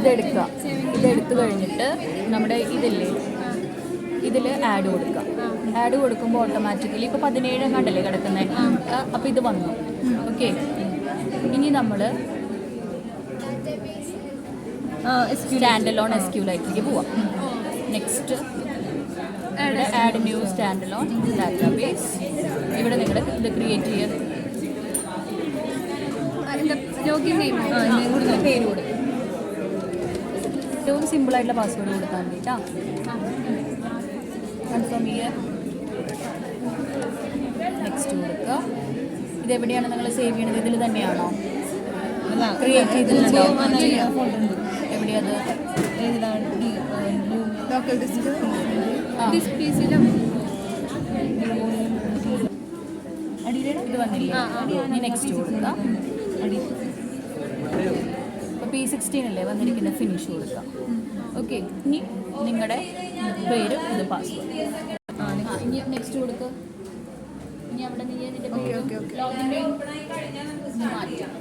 ഇതെടുക്കുക. ഇതെടുത്ത് കഴിഞ്ഞിട്ട് നമ്മുടെ ഇതിൽ ആഡ് കൊടുക്കുക. ആഡ് കൊടുക്കുമ്പോൾ ഓട്ടോമാറ്റിക്കലി ഇപ്പോൾ 17 കണ്ടല്ലേ കിടക്കുന്നത്. അപ്പോൾ ഇത് വന്നു. ഓക്കെ, ഇനി നമ്മൾ സ്റ്റാൻഡ് അലോൺ SQLiteലേക്ക് പോവാം. Next add new stand alone database. ഇവിടെ നിങ്ങൾ ഇത് ക്രിയേറ്റ് ചെയ്യാൻ പേര് കൊടുക്കും. ഏറ്റവും സിമ്പിളായിട്ടുള്ള പാസ്വേഡ് കൊടുക്കാൻ വേണ്ടിയിട്ടാ. കൺഫേം ചെയ്യുക. നെക്സ്റ്റ് കൊടുക്കുക. ഇതെവിടെയാണ് നിങ്ങൾ സേവ് ചെയ്യണത്? ഇതിൽ തന്നെയാണോ ക്രിയേറ്റ് ചെയ്തിട്ടുണ്ടാവും? എവിടെയത്? ഇത് വന്നില്ലേ? ഇനി നെക്സ്റ്റ് കൊടുക്കുക. ഇപ്പോൾ P16 അല്ലേ വന്നിരിക്കുന്നത്, ഫിനിഷ് കൊടുക്കുക. ഓക്കെ, ഇനി നിങ്ങളുടെ പേര് ഇത് പാസ്വേഡ്. ഇനി നെക്സ്റ്റ് കൊടുക്കുക. ഇനി അവിടെ നീ നിന്റെ പേര് ലോഗിൻ മാറ്റാം.